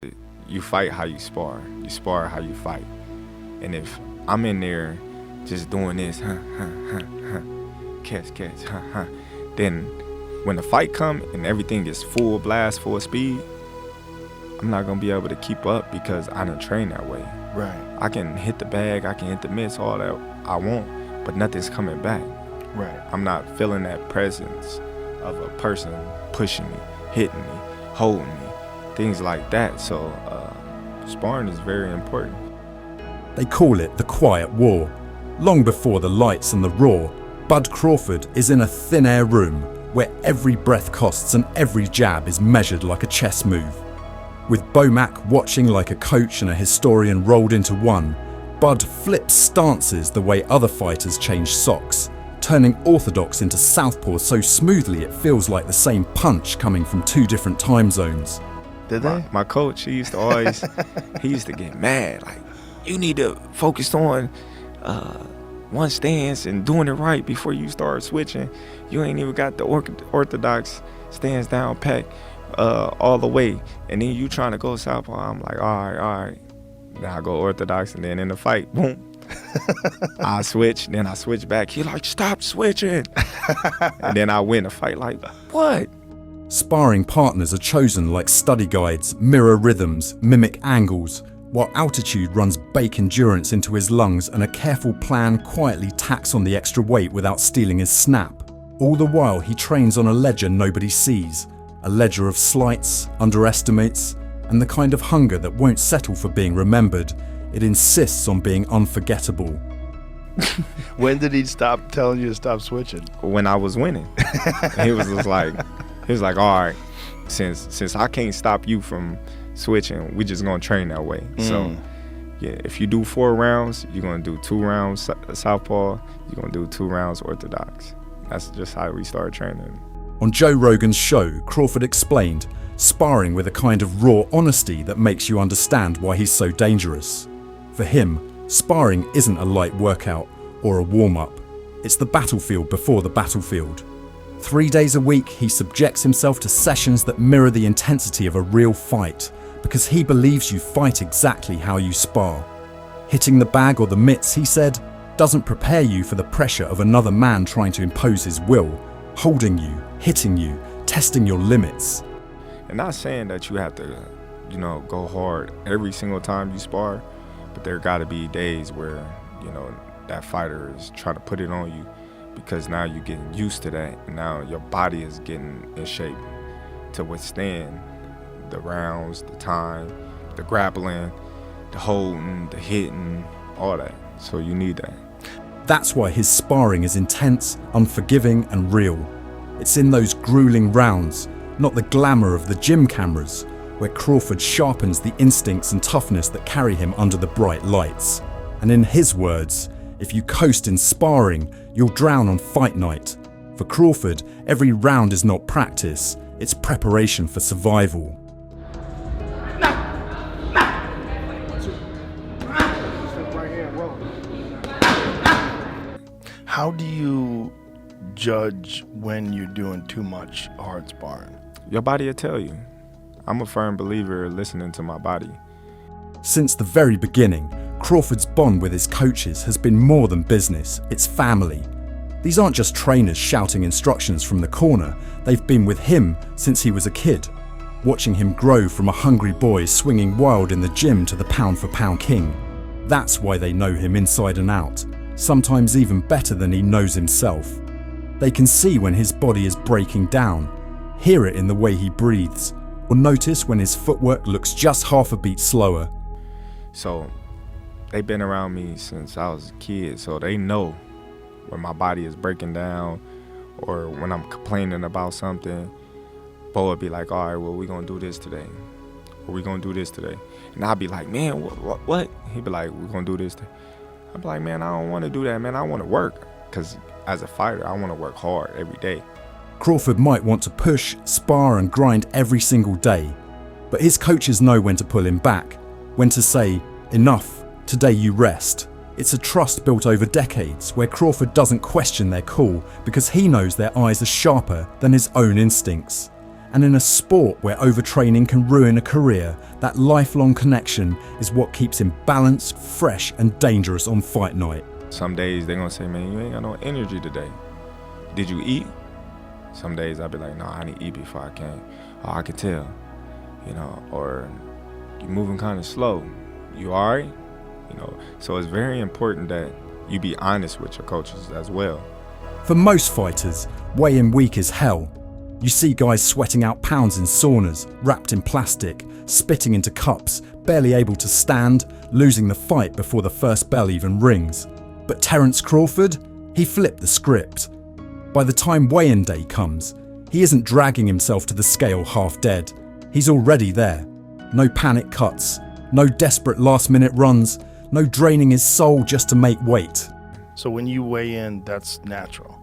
You fight how you spar how you fight. And if I'm in there just doing this, catch, then when the fight come and everything is full blast, full speed, I'm not gonna be able to keep up because I didn't train that way. Right. I can hit the bag, I can hit the mitts, all that I want, but nothing's coming back. Right. I'm not feeling that presence of a person pushing me, hitting me, holding me, things like that. So sparring is very important. They call it the quiet war. Long before the lights and the roar, Bud Crawford is in a thin air room where every breath costs and every jab is measured like a chess move. With Bomac watching like a coach and a historian rolled into one, Bud flips stances the way other fighters change socks, turning orthodox into southpaw so smoothly it feels like the same punch coming from two different time zones. Did they? My coach, he used to get mad, like, you need to focus on one stance and doing it right before you start switching. You ain't even got the orthodox stance down pat all the way, and then you trying to go southpaw. I'm like, all right. Then I go orthodox, and then in the fight, boom, I switch, then I switch back. He like, stop switching. And then I win the fight like, what? Sparring partners are chosen like study guides, mirror rhythms, mimic angles, while altitude runs bake endurance into his lungs and a careful plan quietly tacks on the extra weight without stealing his snap. All the while he trains on a ledger nobody sees, a ledger of slights, underestimates, and the kind of hunger that won't settle for being remembered. It insists on being unforgettable. When did he stop telling you to stop switching? When I was winning. He was like, all right, since I can't stop you from switching, we just gonna train that way. So yeah, if you do 4 rounds, you're gonna do 2 rounds southpaw, you're gonna do 2 rounds orthodox. That's just how we started training. On Joe Rogan's show, Crawford explained, sparring with a kind of raw honesty that makes you understand why he's so dangerous. For him, sparring isn't a light workout or a warm-up. It's the battlefield before the battlefield. 3 days a week, he subjects himself to sessions that mirror the intensity of a real fight, because he believes you fight exactly how you spar. Hitting the bag or the mitts, he said, doesn't prepare you for the pressure of another man trying to impose his will, holding you, hitting you, testing your limits. And not saying that you have to, go hard every single time you spar, but there gotta be days where, that fighter is trying to put it on you, because now you're getting used to that, and now your body is getting in shape to withstand the rounds, the time, the grappling, the holding, the hitting, all that. So you need that. That's why his sparring is intense, unforgiving, and real. It's in those grueling rounds, not the glamour of the gym cameras, where Crawford sharpens the instincts and toughness that carry him under the bright lights. And in his words, if you coast in sparring, you'll drown on fight night. For Crawford, every round is not practice, it's preparation for survival. How do you judge when you're doing too much hard sparring? Your body will tell you. I'm a firm believer in listening to my body. Since the very beginning, Crawford's bond with his coaches has been more than business, it's family. These aren't just trainers shouting instructions from the corner, they've been with him since he was a kid, watching him grow from a hungry boy swinging wild in the gym to the pound-for-pound king. That's why they know him inside and out, sometimes even better than he knows himself. They can see when his body is breaking down, hear it in the way he breathes, or notice when his footwork looks just half a beat slower. So they've been around me since I was a kid, so they know when my body is breaking down or when I'm complaining about something. Bo would be like, all right, well, we're going to do this today. Or we're going to do this today. And I'll be like, man, what? He'd be like, we're going to do this today. I'd be like, man, I don't want to do that, man. I want to work. Because as a fighter, I want to work hard every day. Crawford might want to push, spar and grind every single day. But his coaches know when to pull him back, when to say, enough, today you rest. It's a trust built over decades where Crawford doesn't question their call because he knows their eyes are sharper than his own instincts. And in a sport where overtraining can ruin a career, that lifelong connection is what keeps him balanced, fresh, and dangerous on fight night. Some days they're gonna say, man, you ain't got no energy today. Did you eat? Some days I'll be like, no, I need to eat before I can. Oh, I can tell, you know, or you're moving kind of slow. You all right? You know, so it's very important that you be honest with your coaches as well. For most fighters, weigh-in week is hell. You see guys sweating out pounds in saunas, wrapped in plastic, spitting into cups, barely able to stand, losing the fight before the first bell even rings. But Terence Crawford, he flipped the script. By the time weigh-in day comes, he isn't dragging himself to the scale half dead. He's already there. No panic cuts, no desperate last-minute runs, no draining his soul just to make weight. So when you weigh in, that's natural.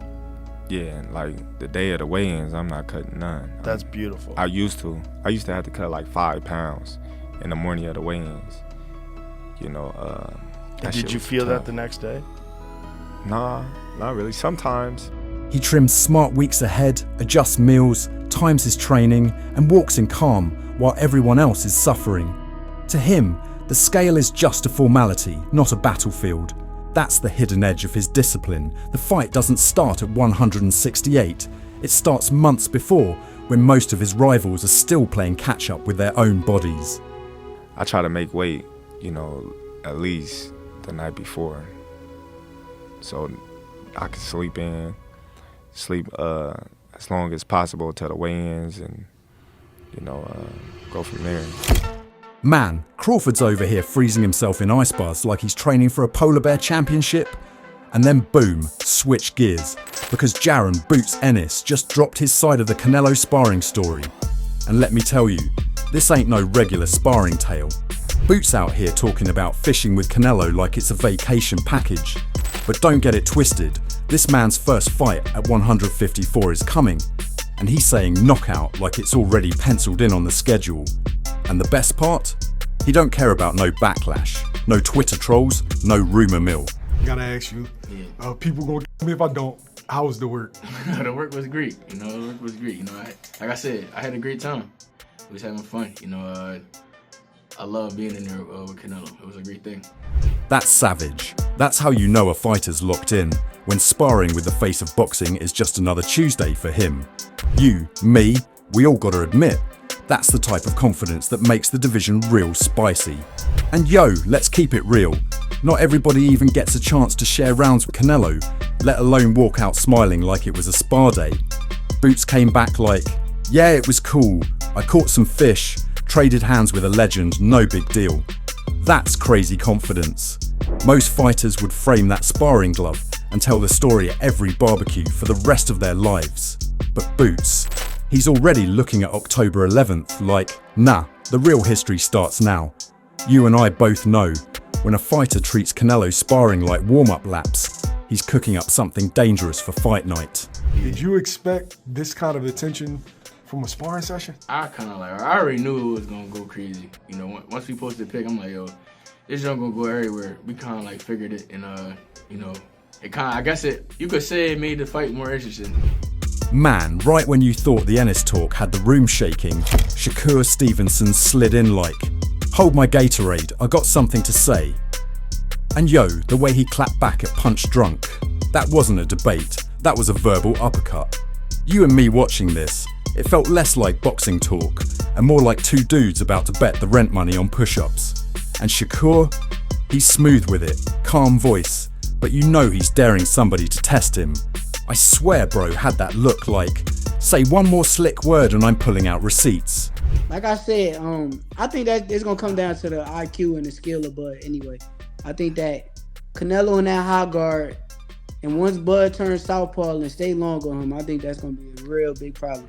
Yeah, and like the day of the weigh-ins, I'm not cutting none. That's beautiful. I used to have to cut like 5 pounds in the morning of the weigh-ins. You know, Did you feel that the next day? Nah, not really. Sometimes. He trims smart weeks ahead, adjusts meals, times his training, and walks in calm while everyone else is suffering. To him, the scale is just a formality, not a battlefield. That's the hidden edge of his discipline. The fight doesn't start at 168. It starts months before, when most of his rivals are still playing catch-up with their own bodies. I try to make weight, you know, at least the night before, so I can sleep as long as possible till the weigh-ins, and you know, go from there. Man, Crawford's over here freezing himself in ice baths like he's training for a polar bear championship. And then boom, switch gears, because Jaron Boots Ennis just dropped his side of the Canelo sparring story. And let me tell you, this ain't no regular sparring tale. Boots out here talking about fishing with Canelo like it's a vacation package. But don't get it twisted, this man's first fight at 154 is coming, and he's saying knockout like it's already penciled in on the schedule. And the best part? He don't care about no backlash, no Twitter trolls, no rumour mill. Gotta ask you, people gonna me if I don't. How was the work? The work was great. You know, the work was great. You know, like I said, I had a great time. We was having fun. You know, I love being in there with Canelo. It was a great thing. That's savage. That's how you know a fighter's locked in, when sparring with the face of boxing is just another Tuesday for him. You, me, we all gotta admit, that's the type of confidence that makes the division real spicy. And yo, let's keep it real. Not everybody even gets a chance to share rounds with Canelo, let alone walk out smiling like it was a spa day. Boots came back like, yeah, it was cool. I caught some fish, traded hands with a legend, no big deal. That's crazy confidence. Most fighters would frame that sparring glove and tell the story at every barbecue for the rest of their lives. But Boots, he's already looking at October 11th like, nah, the real history starts now. You and I both know, when a fighter treats Canelo sparring like warm-up laps, he's cooking up something dangerous for fight night. Did you expect this kind of attention from a sparring session? I already knew it was gonna go crazy. You know, once we posted the pic, I'm like, yo, this junk gonna go everywhere. We kind of like figured it, and you know, it kind of, I guess you could say it made the fight more interesting. Man, right when you thought the Ennis talk had the room shaking, Shakur Stevenson slid in like, hold my Gatorade, I got something to say. And yo, the way he clapped back at Punch Drunk, that wasn't a debate, that was a verbal uppercut. You and me watching this, it felt less like boxing talk and more like two dudes about to bet the rent money on push-ups. And Shakur, he's smooth with it, calm voice, but you know he's daring somebody to test him. I swear bro had that look like, say one more slick word and I'm pulling out receipts. Like I said, I think that it's gonna come down to the IQ and the skill of Bud anyway. I think that Canelo in that high guard, and once Bud turns southpaw and stay long on him, I think that's gonna be a real big problem.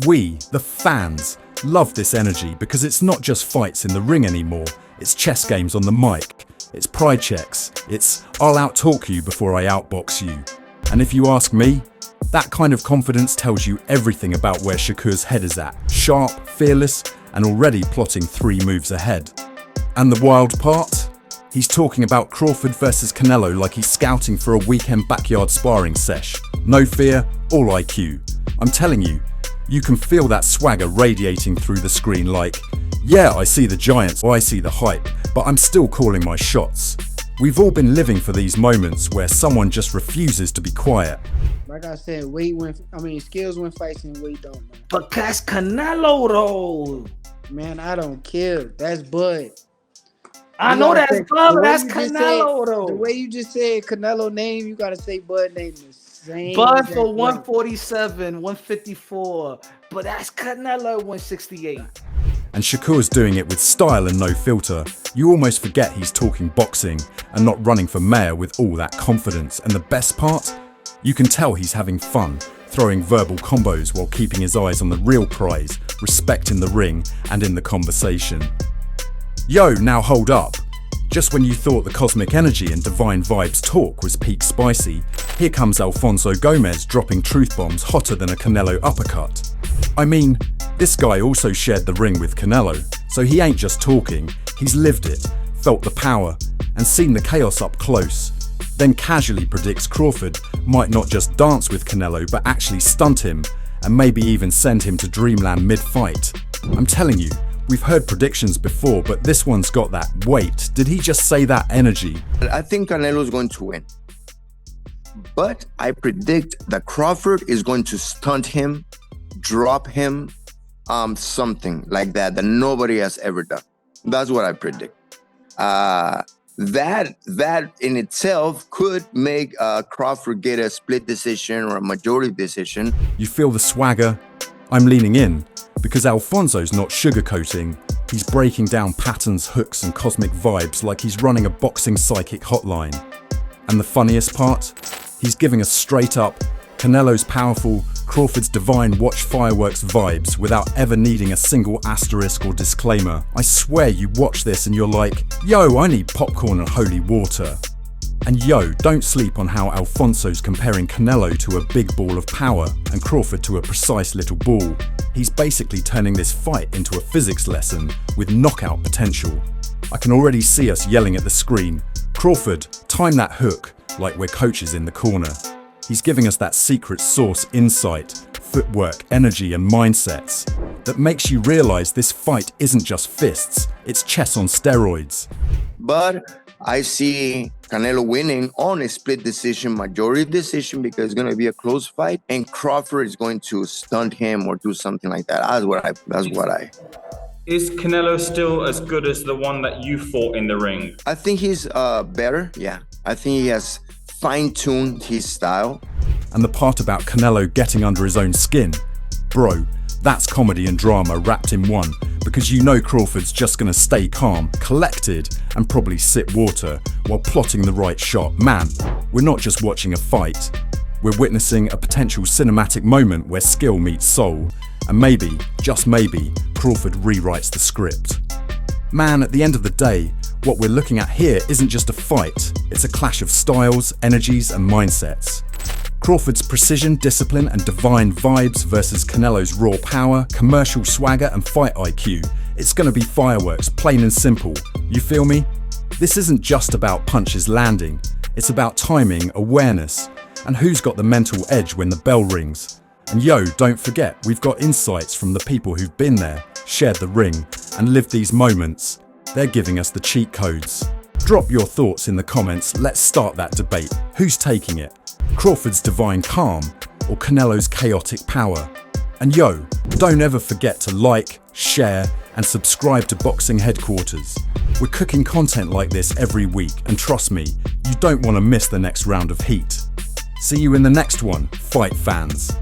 We, the fans, love this energy because it's not just fights in the ring anymore, it's chess games on the mic, it's pride checks, it's I'll out-talk you before I outbox you. And if you ask me, that kind of confidence tells you everything about where Shakur's head is at, sharp, fearless, and already plotting 3 moves ahead. And the wild part? He's talking about Crawford versus Canelo like he's scouting for a weekend backyard sparring sesh. No fear, all IQ. I'm telling you, You can feel that swagger radiating through the screen like, yeah, I see the giants, I see the hype, but I'm still calling my shots. We've all been living for these moments where someone just refuses to be quiet. Like I said, skills win fights and weight don't. Man. But that's Canelo though. Man, I don't care. That's Bud. I know that's Bud, but that's Canelo though. The way you just said Canelo name, you gotta say Bud name the same. Bud for 147, 154, but that's Canelo 168. And Shakur's doing it with style and no filter. You almost forget he's talking boxing and not running for mayor with all that confidence. And the best part? You can tell he's having fun, throwing verbal combos while keeping his eyes on the real prize, respect in the ring and in the conversation. Yo, now hold up. Just when you thought the cosmic energy and divine vibes talk was peak spicy, here comes Alonso Gomez dropping truth bombs hotter than a Canelo uppercut. I mean, this guy also shared the ring with Canelo, so he ain't just talking, he's lived it, felt the power, and seen the chaos up close. Then casually predicts Crawford might not just dance with Canelo but actually stunt him, and maybe even send him to dreamland mid-fight. I'm telling you, we've heard predictions before, but this one's got that weight. Did he just say that energy? I think Canelo's going to win. But I predict that Crawford is going to stunt him, drop him, something like that nobody has ever done. That's what I predict. That in itself could make Crawford get a split decision or a majority decision. You feel the swagger? I'm leaning in, because Alfonso's not sugarcoating. He's breaking down patterns, hooks and cosmic vibes like he's running a boxing psychic hotline. And the funniest part? He's giving us straight up Canelo's powerful, Crawford's divine watch fireworks vibes without ever needing a single asterisk or disclaimer. I swear you watch this and you're like, yo, I need popcorn and holy water. And yo, don't sleep on how Alfonso's comparing Canelo to a big ball of power and Crawford to a precise little ball. He's basically turning this fight into a physics lesson with knockout potential. I can already see us yelling at the screen, Crawford, time that hook, like we're coaches in the corner. He's giving us that secret sauce insight, footwork, energy and mindsets that makes you realize this fight isn't just fists, it's chess on steroids. But I see Canelo winning on a split decision, majority decision, because it's going to be a close fight, and Crawford is going to stunt him or do something like that. That's what I. Is Canelo still as good as the one that you fought in the ring? I think he's better. Yeah, I think he has fine-tuned his style. And the part about Canelo getting under his own skin, bro, that's comedy and drama wrapped in one, because you know Crawford's just gonna stay calm, collected, and probably sip water while plotting the right shot. Man, we're not just watching a fight, we're witnessing a potential cinematic moment where skill meets soul, and maybe, just maybe, Crawford rewrites the script. Man, at the end of the day, what we're looking at here isn't just a fight, it's a clash of styles, energies, and mindsets. Crawford's precision, discipline, and divine vibes versus Canelo's raw power, commercial swagger, and fight IQ. It's gonna be fireworks, plain and simple. You feel me? This isn't just about punches landing, it's about timing, awareness, and who's got the mental edge when the bell rings. And yo, don't forget, we've got insights from the people who've been there, shared the ring, and lived these moments. They're giving us the cheat codes. Drop your thoughts in the comments, let's start that debate. Who's taking it? Crawford's divine calm or Canelo's chaotic power? And yo, don't ever forget to like, share, and subscribe to Boxing Headquarters. We're cooking content like this every week, and trust me, you don't want to miss the next round of heat. See you in the next one, fight fans.